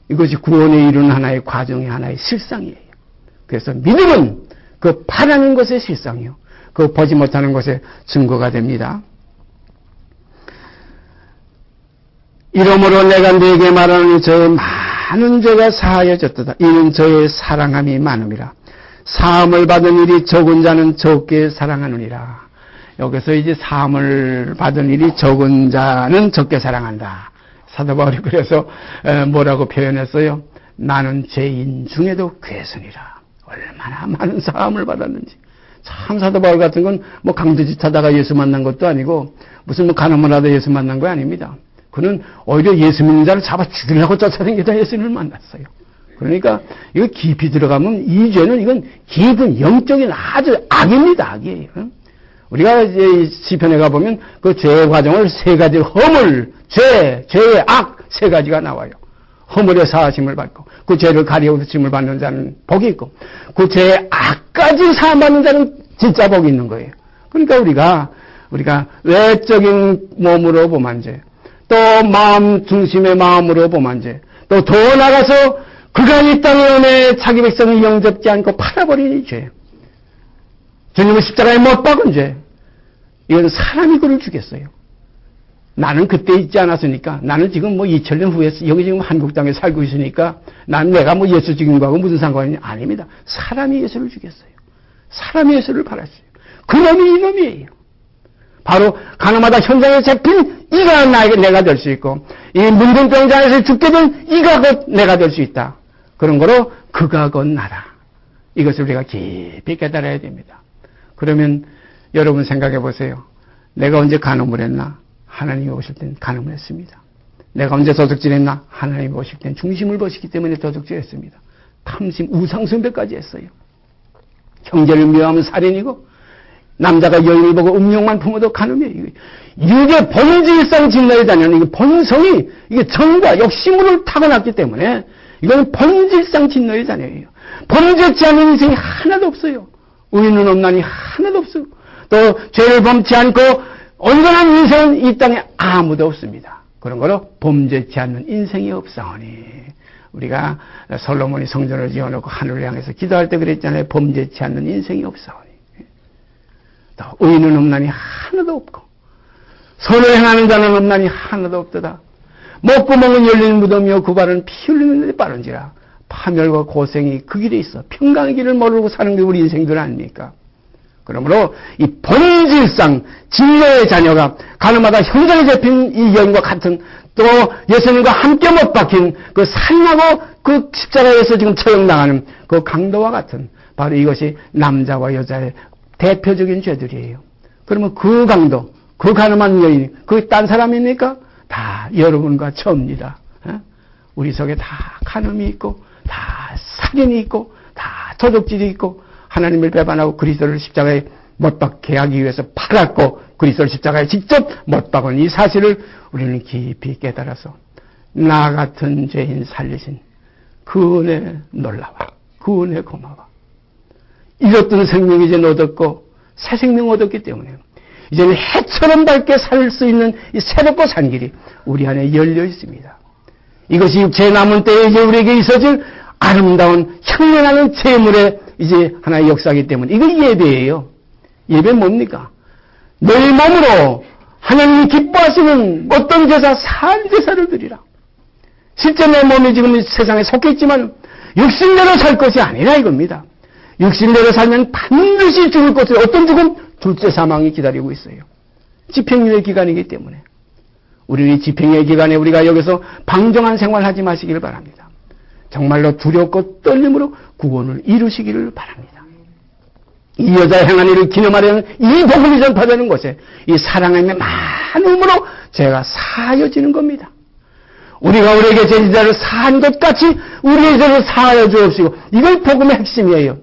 이것이 구원에 이루는 하나의 과정의 하나의 실상이에요. 그래서 믿음은 그 바라는 것의 실상이요. 그 보지 못하는 것의 증거가 됩니다. 이러므로 내가 네게 말하노니 저의 많은 죄가 사하여졌도다. 이는 저의 사랑함이 많음이라. 사함을 받은 일이 적은 자는 적게 사랑하느니라. 여기서 이제 사함을 받은 일이 적은 자는 적게 사랑한다. 사도 바울이 그래서 뭐라고 표현했어요? 나는 죄인 중에도 괴선이라. 얼마나 많은 사함을 받았는지. 참 사도 바울 같은 건 뭐 강도짓 하다가 예수 만난 것도 아니고 무슨 뭐 간음을 하다 예수 만난 거 아닙니다. 그는 오히려 예수 믿는 자를 잡아 죽이려고 쫓아다니다 예수님을 만났어요. 그러니까 이거 깊이 들어가면 이 죄는 이건 깊은 영적인 아주 악입니다. 악이에요. 우리가 이제 시편에 가보면 그 죄의 과정을 세 가지 허물, 죄의 악 세 가지가 나와요. 허물의 사하심을 받고 그 죄를 가리우침을 받는 자는 복이 있고 그 죄의 악까지 사함받는 자는 진짜 복이 있는 거예요. 그러니까 우리가 외적인 몸으로 보면 죄, 또 마음 중심의 마음으로 보면 죄, 또 더 나가서 그가 이 땅에 오내 자기 백성을 영접지 않고 팔아버린 이 죄, 주님을 십자가에 못 박은 죄, 이건 사람이 그를 죽였어요. 나는 그때 있지 않았으니까, 나는 지금 뭐 2000년 후에 여기 지금 한국 땅에 살고 있으니까 내가 뭐 예수 죽인 거하고 무슨 상관이냐? 아닙니다. 사람이 예수를 죽였어요. 사람이 예수를 팔았어요. 그놈이 이놈이에요. 바로 가나마다 현장에 잡힌 이가 내가 될 수 있고 이 문둥병장에서 죽게 된 이가 곧 내가 될 수 있다. 그런 거로 그가 곧 나다. 이것을 우리가 깊이 깨달아야 됩니다. 그러면 여러분 생각해 보세요. 내가 언제 간음을 했나? 하나님이 오실 땐 간음을 했습니다. 내가 언제 도둑질했나? 하나님이 오실 땐 중심을 보시기 때문에 도둑질했습니다. 탐심, 우상숭배까지 했어요. 형제를 미워하면 살인이고 남자가 여인을 보고 음욕만 품어도 간음이에요. 이게 본질상 진노의 자녀는 이게 본성이 이게 정과 욕심으로 타고났기 때문에 이건 본질상 진노의 자녀예요. 범죄치 않는 인생이 하나도 없어요. 의인은 없나니 하나도 없어요. 또 죄를 범치 않고 온전한 인생은 이 땅에 아무도 없습니다. 그런 거로 범죄치 않는 인생이 없사오니 우리가 솔로몬이 성전을 지어놓고 하늘을 향해서 기도할 때 그랬잖아요. 범죄치 않는 인생이 없사오니 또 의인은 없나니 하나도 없고 선을 행하는 자는 없나니 하나도 없도다. 목구멍은 열린 무덤이요 그 발은 피 흘리는 데 빠른지라. 파멸과 고생이 그 길에 있어 평강의 길을 모르고 사는 게 우리 인생들 아닙니까? 그러므로 이 본질상 진노의 자녀가 가늠하다 현장에 잡힌 이 여인과 같은 또 예수님과 함께 못 박힌 그 살인하고 그 십자가에서 지금 처형당하는 그 강도와 같은 바로 이것이 남자와 여자의 대표적인 죄들이에요. 그러면 그 강도, 그 가늠한 여인, 그 딴 사람입니까? 다 여러분과 저입니다. 우리 속에 다 간음이 있고 다 살인이 있고 다 도둑질이 있고 하나님을 배반하고 그리스도를 십자가에 못 박게 하기 위해서 팔았고 그리스도를 십자가에 직접 못 박은 이 사실을 우리는 깊이 깨달아서 나 같은 죄인 살리신 그 은혜 놀라워, 그 은혜 고마워. 잃었던 생명 이제 얻었고 새 생명 얻었기 때문에 이제는 해처럼 밝게 살 수 있는 이 새롭고 산 길이 우리 안에 열려 있습니다. 이것이 육체의 남은 때에 이제 우리에게 있어질 아름다운 향연하는 제물의 이제 하나의 역사이기 때문에 이거 예배예요. 예배 뭡니까? 너희 몸으로 하나님이 기뻐하시는 어떤 제사, 산 제사를 드리라. 실제 내 몸이 지금 세상에 속해 있지만 육신대로 살 것이 아니라 이겁니다. 육신대로 살면 반드시 죽을 것을 어떤 죽음? 둘째 사망이 기다리고 있어요. 집행유예 기간이기 때문에 우리는 이 집행유예 기간에 우리가 여기서 방종한 생활하지 마시기를 바랍니다. 정말로 두렵고 떨림으로 구원을 이루시기를 바랍니다. 이 여자의 행한 일을 기념하려는 이 복음이 전파되는 곳에 이 사랑의 많음으로 죄가 사하여지는 겁니다. 우리가 우리에게 죄지자를 사한 것 같이 우리의 죄를 사하여 주옵시고 이걸 복음의 핵심이에요.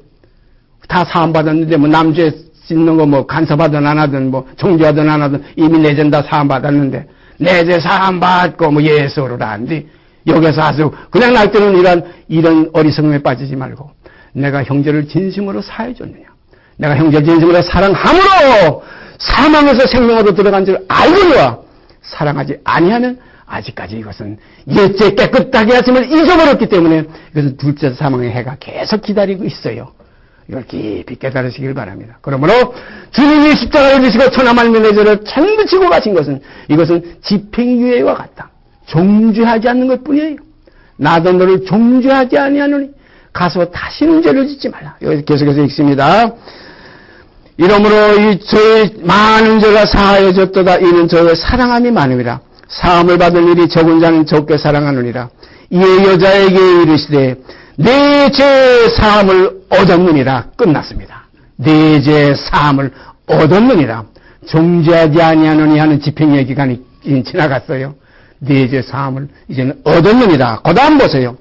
다 사함받았는데 뭐 남죄 씻는 거 뭐 간섭하든 안 하든 뭐 정죄하든 안 하든 이미 내 죄는 다 사함받았는데 내 죄 사함받고 뭐 예수로라 한디 여기서 아주 그냥 날 때는 이런 어리석음에 빠지지 말고 내가 형제를 진심으로 사해 줬느냐. 내가 형제를 진심으로 사랑함으로 사망에서 생명으로 들어간 줄 알거니와 사랑하지 아니하면 아직까지 이것은 옛죄 깨끗하게 하심을 잊어버렸기 때문에 이것은 둘째 사망의 해가 계속 기다리고 있어요. 이걸 깊이 깨달으시길 바랍니다. 그러므로 주님이 십자가를 지시고 천하만민의 죄를 전부 지고 가신 것은 이것은 집행유예와 같다. 정죄하지 않는 것뿐이에요. 나도 너를 정죄하지 아니하노니 가서 다시는 죄를 짓지 말라. 여기 계속해서 읽습니다. 이러므로 이 저의 많은 죄가 사하여졌도다. 이는 저의 사랑함이 많음이라. 사함을 받을 일이 적은 자는 적게 사랑하느니라. 이에 여자에게 이르시되 내 죄 사함을 얻었느니라. 끝났습니다. 내 죄 사함을 얻었느니라. 정죄하지 아니하느니 하는 집행유예 기간이 지나갔어요. 내 죄 사함을 이제는 얻었느니라. 그 다음 보세요.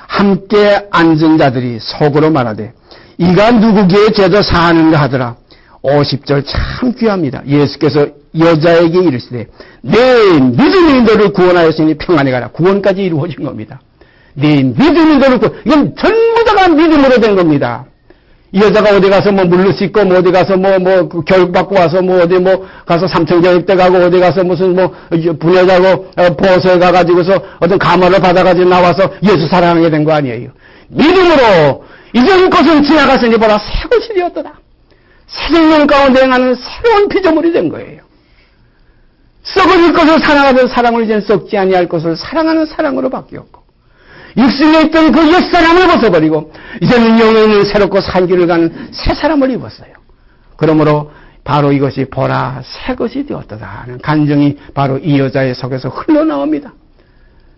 함께 앉은 자들이 속으로 말하되 이가 누구기에 죄도 사하는가 하더라. 50절 참 귀합니다. 예수께서 여자에게 이르시되 내 믿음이 너를 구원하였으니 평안히 가라. 구원까지 이루어진 겁니다. 네 믿음이 너를 이건 전부 다가 믿음으로 된 겁니다. 이 여자가 어디 가서 뭐 물로 씻고 뭐 어디 가서 그 교육 받고 와서 뭐 어디 뭐 가서 삼청교육대 가고 어디 가서 무슨 뭐 분야자고 보호소에 가가지고서 어떤 감화를 받아가지고 나와서 예수 사랑하게 된 거 아니에요. 믿음으로 이전 것은 지나갔으니 보라 새 것이 되었더라. 새 생명 가운데 행하는 새로운 피조물이 된 거예요. 썩어질 것을 사랑하던 사랑을 이제는 썩지 아니할 것을 사랑하는 사랑으로 바뀌었고 육신에 있던 그 옛사람을 벗어버리고 이제는 영에 있는 새롭고 산 길을 가는 새 사람을 입었어요. 그러므로 바로 이것이 보라 새 것이 되었다 하는 간증이 바로 이 여자의 속에서 흘러나옵니다.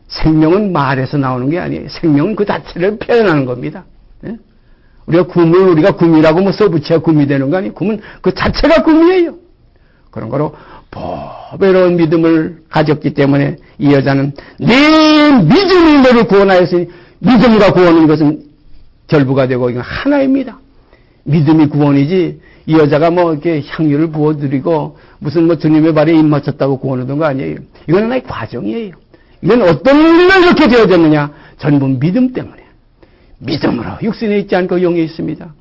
생명은 말에서 나오는 게 아니에요. 생명은 그 자체를 표현하는 겁니다. 우리가 굼이라고 뭐 써붙여야 굼이 되는 거 아니에요. 굼은 그 자체가 굼이에요. 그런 거로 보배로운 믿음을 가졌기 때문에 이 여자는 내 믿음이 너를 구원하였으니 믿음과 구원은 이것은 결부가 되고 이건 하나입니다. 믿음이 구원이지 이 여자가 뭐 이렇게 향유를 부어드리고 무슨 뭐 주님의 발에 입 맞췄다고 구원하던 거 아니에요. 이건 하나의 과정이에요. 이건 어떤 일로 이렇게 되어졌느냐? 전부 믿음 때문에. 믿음으로 육신에 있지 않고 영에 있습니다.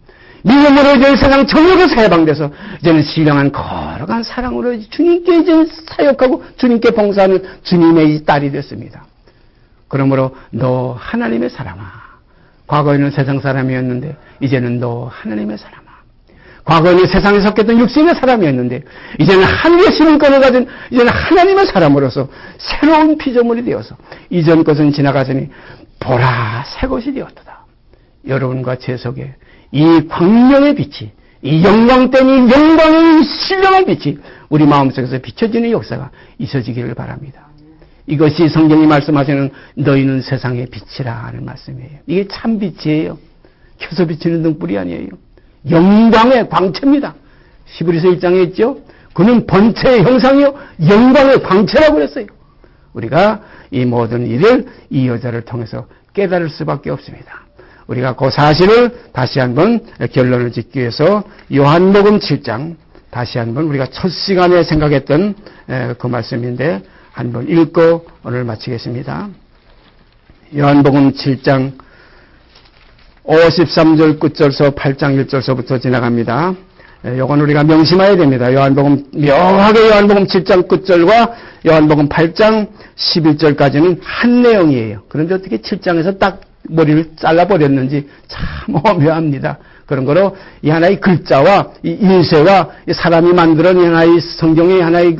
믿음으로 이제 세상 정욕에서 해방돼서 이제는 신령한 거룩한 사랑으로 주님께 이제 사역하고 주님께 봉사하는 주님의 딸이 됐습니다. 그러므로 너 하나님의 사람아. 과거에는 세상 사람이었는데 이제는 너 하나님의 사람아. 과거에는 세상에 속했던 육신의 사람이었는데 이제는 하늘의 신분권을 가진 이제는 하나님의 사람으로서 새로운 피조물이 되어서 이전 것은 지나가서니 보라 새 것이 되었다. 여러분과 제 속에 이 광명의 빛이, 이 영광된 이 영광의 신령한 빛이 우리 마음속에서 비춰지는 역사가 있어지기를 바랍니다. 이것이 성경이 말씀하시는 너희는 세상의 빛이라 하는 말씀이에요. 이게 참 빛이에요. 켜서 비치는 등불이 아니에요. 영광의 광채입니다. 히브리서 1장에 있죠. 그는 번체의 형상이요 영광의 광채라고 그랬어요. 우리가 이 모든 일을 이 여자를 통해서 깨달을 수밖에 없습니다. 우리가 그 사실을 다시 한번 결론을 짓기 위해서 요한복음 7장 다시 한번 우리가 첫 시간에 생각했던 그 말씀인데 한번 읽고 오늘 마치겠습니다. 요한복음 7장 53절 끝절서 8장 1절서부터 지나갑니다. 이건 우리가 명심해야 됩니다. 요한복음 명확하게 요한복음 7장 끝절과 요한복음 8장 11절까지는 한 내용이에요. 그런데 어떻게 7장에서 딱 머리를 잘라버렸는지 참 오묘합니다. 그런 거로 이 하나의 글자와 이 인쇄와 이 사람이 만들어낸 하나의 성경의 하나의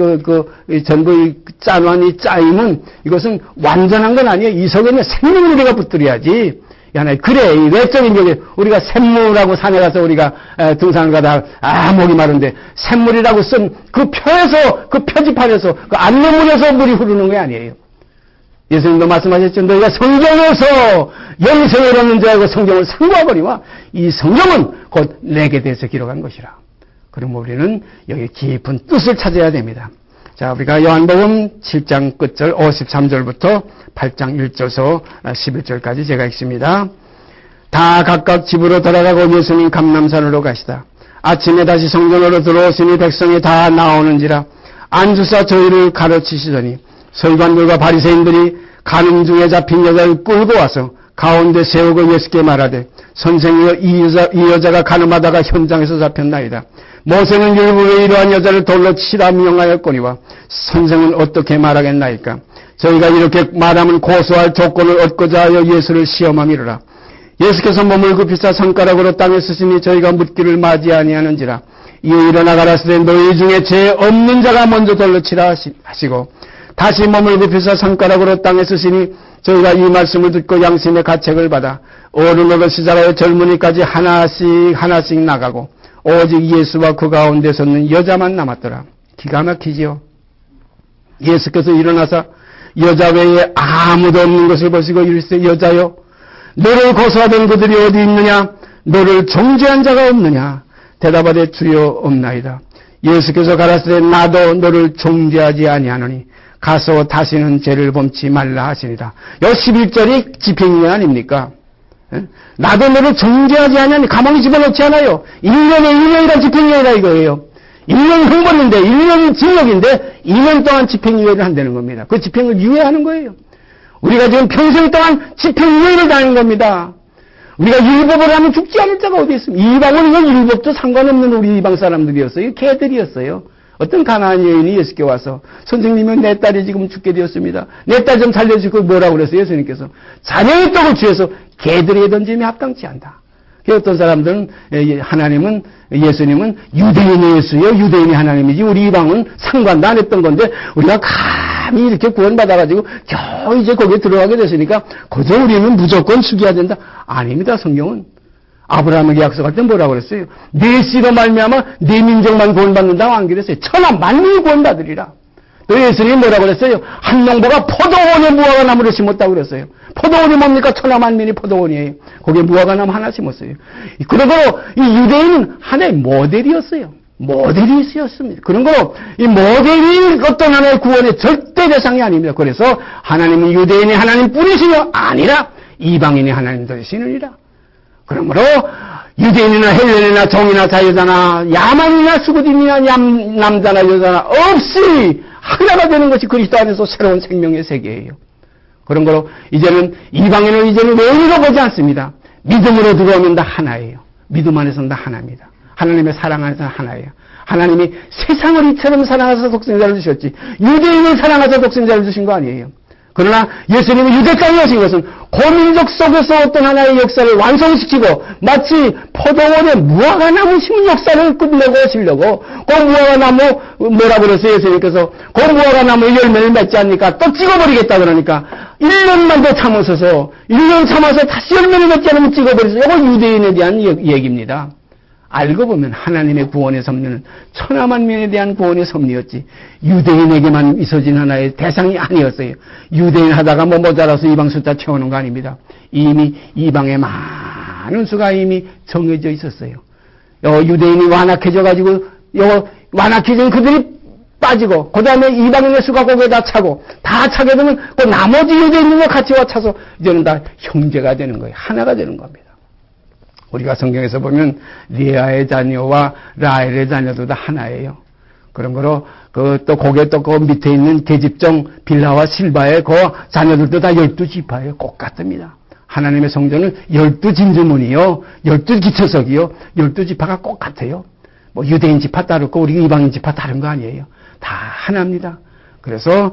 전부 이 짠한 이 짜임은 이것은 완전한 건 아니에요. 이 속에는 생명을 우리가 붙들어야지. 이 하나의 글의 이 외적인 게 우리가 샘물하고 산에 가서 우리가 등산을 가다가 목이 마른데 샘물이라고 쓴 그 표에서 그 표지판에서 그 안내문에서 물이 흐르는 게 아니에요. 예수님도 말씀하셨죠. 너희가 성경에서 영생을 얻는 줄 알고 성경을 상고하거니와 이 성경은 곧 내게 대해서 기록한 것이라. 그럼 우리는 여기 깊은 뜻을 찾아야 됩니다. 자, 우리가 요한복음 7장 끝절 53절부터 8장 1절서 11절까지 제가 읽습니다. 다 각각 집으로 돌아가고 예수님 감람산으로 가시다. 아침에 다시 성전으로 들어오시니 백성이 다 나오는지라 앉으사 저희를 가르치시더니 서기관들과 바리새인들이 가는 중에 잡힌 여자를 끌고 와서 가운데 세우고 예수께 말하되 선생이여 이 여자가 가늠하다가 현장에서 잡혔나이다. 모세는 율법에 이러한 여자를 돌로 치라 명하였거니와 선생은 어떻게 말하겠나이까. 저희가 이렇게 말하면 고소할 조건을 얻고자 하여 예수를 시험함이로라. 예수께서 몸을 굽히사 손가락으로 땅에 쓰시니 저희가 묻기를 맞이 아니하는지라. 이에 일어나 가라사대 너희 중에 죄 없는 자가 먼저 돌로 치라 하시고 다시 몸을 굽히사 손가락으로 땅에 쓰시니 저희가 이 말씀을 듣고 양심의 가책을 받아 어른으로 시작하여 젊은이까지 하나씩 나가고 오직 예수와 그 가운데 섰는 여자만 남았더라. 기가 막히지요. 예수께서 일어나사 여자 외에 아무도 없는 것을 보시고 이르시되 여자여 너를 고소하던 그들이 어디 있느냐? 너를 정죄한 자가 없느냐? 대답하되 주여 없나이다. 예수께서 가라사대 나도 너를 정죄하지 아니하노니 가서 다시는 죄를 범치 말라 하시니라. 요 11절이 집행유예 아닙니까? 나도 너를 정죄하지 아니하니 가만히 집어넣지 않아요. 1년에 1년이란 집행유예라 이거예요. 1년 형벌인데 1년 징역인데 2년 동안 집행유예를 한다는 겁니다. 그 집행을 유예하는 거예요. 우리가 지금 평생 동안 집행유예를 당하는 겁니다. 우리가 율법을 하면 죽지 않을 자가 어디 있습니까? 이방은 율법도 상관없는 우리 이방 사람들이었어요. 개들이었어요. 어떤 가나안 여인이 예수께 와서 선생님은 내 딸이 지금 죽게 되었습니다. 내 딸 좀 살려주고 뭐라고 그랬어요? 예수님께서 자녀의 떡을 취해서 개들에게 던짐이 합당치 않다. 어떤 사람들은 하나님은 예수님은 유대인의 예수예요. 유대인이 하나님이지 우리 이방은 상관도 안 했던 건데 우리가 감히 이렇게 구원받아가지고 겨우 이제 거기에 들어가게 됐으니까 그저 우리는 무조건 죽여야 된다. 아닙니다. 성경은. 아브라함에게 약속할 때 뭐라고 그랬어요? 네 씨로 말미암아 네 민족만 구원받는다고 안 그랬어요. 천하 만민이 구원받으리라. 또 예수님이 뭐라고 그랬어요? 한 농부가 포도원에 무화과 나무를 심었다고 그랬어요. 포도원이 뭡니까? 천하 만민이 포도원이에요. 거기에 무화과 나무 하나 심었어요. 그러므로 이 유대인은 하나의 모델이었어요. 모델이었습니다. 그런 거로 이 모델이 어떤 하나의 구원의 절대 대상이 아닙니다. 그래서 하나님은 유대인이 하나님 뿐이시며 아니라 이방인이 하나님 되시느니라. 그러므로 유대인이나 헬레인이나 종이나 자유자나 야만이나 수구딘이나 남자나 여자나 없이 하나가 되는 것이 그리스도 안에서 새로운 생명의 세계예요. 그런 거로 이제는 이방인은 이제는 외인으로 보지 않습니다. 믿음으로 들어오면 다 하나예요. 믿음 안에서는 다 하나입니다. 하나님의 사랑 안에서 하나예요. 하나님이 세상을 이처럼 사랑하셔서 독생자를 주셨지 유대인을 사랑하셔서 독생자를 주신 거 아니에요. 그러나 예수님이 유대 땅에 오신 것은 고민족 속에서 어떤 하나의 역사를 완성시키고 마치 포도원에 무화과 나무 심은 역사를 끝내고 오시려고 그 무화과 나무 뭐라고 그랬어요? 예수님께서 그 무화과 나무 열매를 맺지 않으니까 또 찍어버리겠다 그러니까 1년만 더 참으셔서 1년 참아서 다시 열매를 맺지 않으면 찍어버리세요. 이건 유대인에 대한 얘기입니다. 알고 보면 하나님의 구원의 섭리는 천하만민에 대한 구원의 섭리였지 유대인에게만 있어진 하나의 대상이 아니었어요. 유대인 하다가 뭐 모자라서 이방 숫자 채우는 거 아닙니다. 이미 이방의 많은 수가 이미 정해져 있었어요. 유대인이 완악해져가지고 완악해진 그들이 빠지고 그 다음에 이방인의 수가 거기에 다 차고 다 차게 되면 그 나머지 유대인과 같이 와 차서 이제는 다 형제가 되는 거예요. 하나가 되는 겁니다. 우리가 성경에서 보면 리아의 자녀와 라헬의 자녀도 다 하나예요. 그런 거로 또 거기에 또 그 밑에 있는 계집종 빌하와 실바의 그 자녀들도 다 12지파예요. 똑같습니다. 하나님의 성전은 12진주문이요, 12기초석이요, 12지파가 똑같아요. 뭐 유대인 지파 다르고 우리 이방인 지파 다른 거 아니에요. 다 하나입니다. 그래서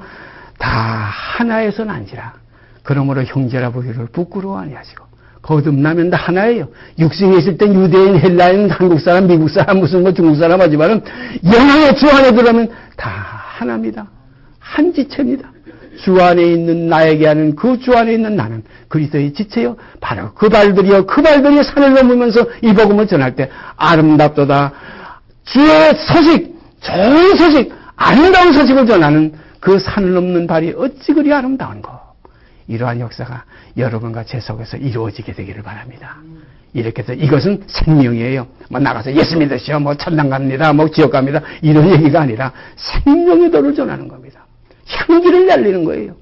다 하나에서 난지라. 그러므로 형제라 보기를 부끄러워 아니하시고 거듭나면 다 하나예요. 육신에 있을 땐 유대인, 헬라인, 한국 사람, 미국 사람, 무슨 뭐 중국 사람 하지만은 영향의 주 안에 들어오면 다 하나입니다. 한 지체입니다. 주 안에 있는 나에게 하는 그 주 안에 있는 나는 그리스도의 지체요. 바로 그 발들이 산을 넘으면서 이 복음을 전할 때 아름답도다. 주의 소식, 좋은 소식, 아름다운 소식을 전하는 그 산을 넘는 발이 어찌 그리 아름다운고. 이러한 역사가 여러분과 제 속에서 이루어지게 되기를 바랍니다. 이렇게 해서 이것은 생명이에요. 뭐 나가서 예수 믿으시오, 뭐 천당 갑니다, 뭐 지옥 갑니다, 이런 얘기가 아니라 생명의 도를 전하는 겁니다. 향기를 날리는 거예요.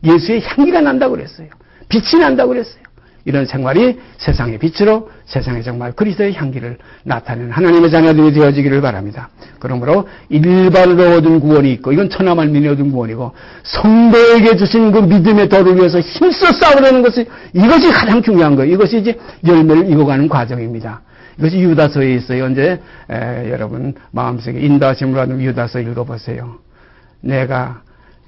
예수의 향기가 난다고 그랬어요. 빛이 난다고 그랬어요. 이런 생활이 세상의 빛으로 세상에 정말 그리스도의 향기를 나타내는 하나님의 자녀들이 되어지기를 바랍니다. 그러므로 일반으로 얻은 구원이 있고 이건 천하만민이 얻은 구원이고 성도에게 주신 그 믿음의 도를 위해서 힘써 싸우려는 것이 이것이 가장 중요한 거예요. 이것이 이제 열매를 익어가는 과정입니다. 이것이 유다서에 있어요. 이제 여러분 마음속에 인도하심을 받은 유다서 읽어보세요. 내가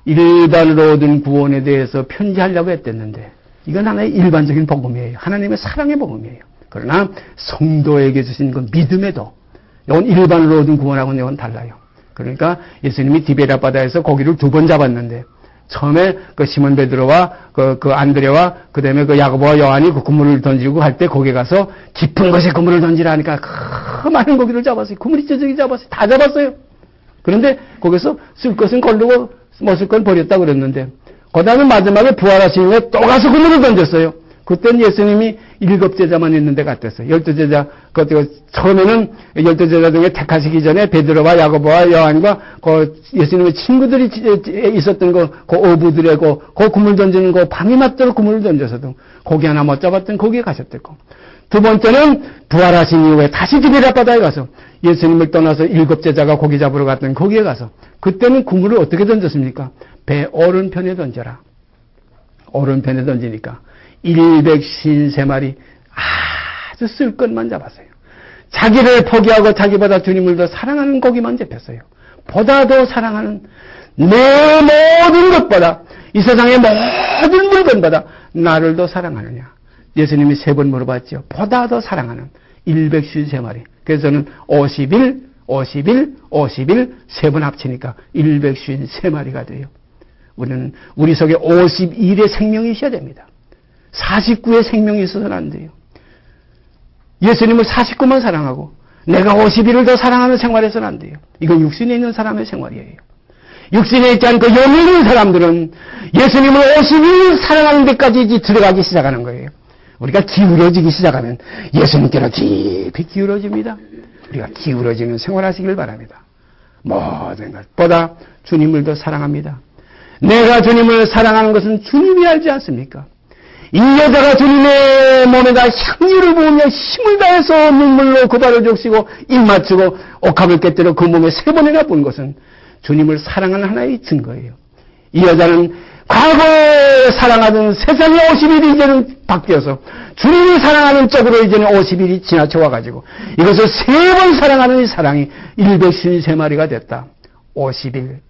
일반으로 얻은 구원에 대해서 편지하려고 했댔는데 이건 하나의 일반적인 복음이에요. 하나님의 사랑의 복음이에요. 그러나 성도에게 주신 그 믿음의 도, 이건 일반으로 얻은 구원하고는 이건 달라요. 그러니까 예수님이 디베랴 바다에서 고기를 2번 잡았는데 처음에 그 시몬 베드로와 그 안드레와 그다음에 그 야고보와 요한이 그 그물을 던지고 할 때 거기 가서 깊은 곳에 그물을 던지라 하니까 그 많은 고기를 잡았어요. 그물이 쩌저기 잡았어요. 다 잡았어요. 그런데 거기서 쓸 것은 걸르고 못 쓸 건 버렸다 그랬는데 그 다음에 마지막에 부활하신 후에 또 가서 그물을 던졌어요. 그때는 예수님이 7제자만 있는데 같았어요. 12제자, 처음에는 12제자 중에 택하시기 전에 베드로와 야고보와 요한과 그 예수님의 친구들이 있었던 그 어부들의 그 그물 던지는 거 밤이 맞도록 그물을 던져서도 고기 하나 못 잡았던 거기에 가셨댔고, 두 번째는 부활하신 이후에 다시 디베랴 바다에 가서 예수님을 떠나서 7제자가 고기 잡으러 갔던 거기에 가서 그때는 그물을 어떻게 던졌습니까? 배 오른편에 던져라. 오른편에 던지니까 153마리 아주 쓸 것만 잡았어요. 자기를 포기하고 자기보다 주님을 더 사랑하는 고기만 잡혔어요. 보다 더 사랑하는 내 모든 것보다 이 세상의 모든 물건보다 나를 더 사랑하느냐. 예수님이 3번 물어봤죠. 보다 더 사랑하는 153마리. 그래서 저는 51, 3번 합치니까 153마리가 돼요. 우리는 우리 속에 51의 생명이 있어야 됩니다. 49의 생명이 있어서는 안 돼요. 예수님을 49만 사랑하고 내가 51을 더 사랑하는 생활에서는 안 돼요. 이건 육신에 있는 사람의 생활이에요. 육신에 있지 않고 영에 있는 사람들은 예수님을 51을 사랑하는 데까지 이제 들어가기 시작하는 거예요. 우리가 기울어지기 시작하면 예수님께로 깊이 기울어집니다. 우리가 기울어지는 생활하시길 바랍니다. 모든 것보다 주님을 더 사랑합니다. 내가 주님을 사랑하는 것은 주님이 알지 않습니까? 이 여자가 주님의 몸에다 향유를 부으며 힘을 다해서 눈물로 그 발을 적시고 입 맞추고 옥합을 깨뜨려 그 몸에 3번이나 부은 것은 주님을 사랑하는 하나의 증거예요. 이 여자는 과거에 사랑하던 세상의 50일이 이제는 바뀌어서 주님을 사랑하는 쪽으로 이제는 50일이 지나쳐 와가지고 이것을 3번 사랑하는 이 사랑이 153마리가 됐다. 50일.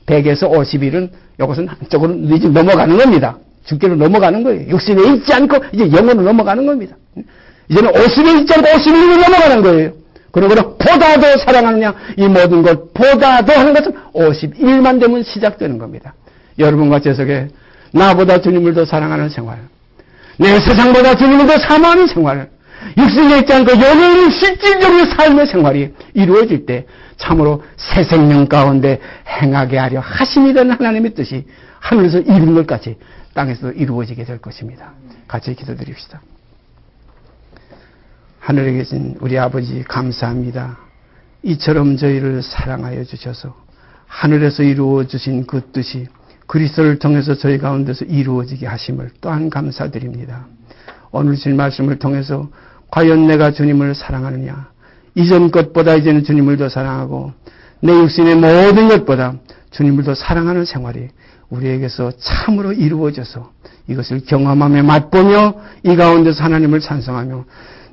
100에서 50일은 이것은 한쪽으로 이제 넘어가는 겁니다. 죽기로 넘어가는 거예요. 육신에 있지 않고 이제 영으로 넘어가는 겁니다. 이제는 50일 있지 않고 51일로 넘어가는 거예요. 그러므로 보다 더 사랑하느냐, 이 모든 것 보다 더 하는 것은 51만 되면 시작되는 겁니다. 여러분과 제 속에 나보다 주님을 더 사랑하는 생활, 내 세상보다 주님을 더 사모하는 생활, 육신에 있지 않고 영혼이 실질적으로 삶의 생활이 이루어질 때 참으로 새 생명 가운데 행하게 하려 하심이라는 하나님의 뜻이 하늘에서 이룬 것까지 땅에서도 이루어지게 될 것입니다. 같이 기도드립시다. 하늘에 계신 우리 아버지 감사합니다. 이처럼 저희를 사랑하여 주셔서 하늘에서 이루어 주신 그 뜻이 그리스도를 통해서 저희 가운데서 이루어지게 하심을 또한 감사드립니다. 오늘 주신 말씀을 통해서 과연 내가 주님을 사랑하느냐? 이전 것보다 이제는 주님을 더 사랑하고 내 육신의 모든 것보다 주님을 더 사랑하는 생활이 우리에게서 참으로 이루어져서 이것을 경험하며 맛보며 이 가운데서 하나님을 찬송하며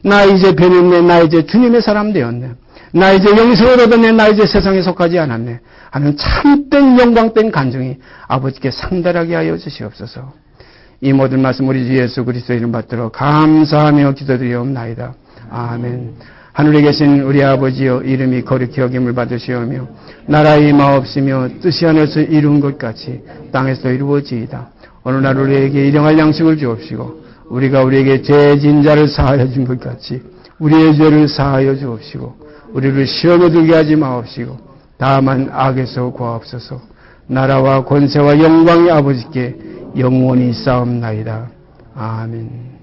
나 이제 변했네, 나 이제 주님의 사람 되었네, 나 이제 영생을 얻었네, 나 이제 세상에 속하지 않았네 하는 참된 영광된 간증이 아버지께 상달하게 하여 주시옵소서. 이 모든 말씀 우리 주 예수 그리스도의 이름 받들어 감사하며 기도드리옵나이다. 아멘. 하늘에 계신 우리 아버지여, 이름이 거룩히 여김을 받으시오며 나라의 임하옵시며 뜻이 하늘에서 이룬 것 같이 땅에서 이루어지이다. 오늘날 우리에게 일용할 양식을 주옵시고 우리가 우리에게 죄 진 자를 사하여 준 것 같이 우리의 죄를 사하여 주옵시고 우리를 시험에 들게 하지 마옵시고 다만 악에서 구하옵소서. 나라와 권세와 영광이 아버지께 영원히 싸움나이다. 아멘.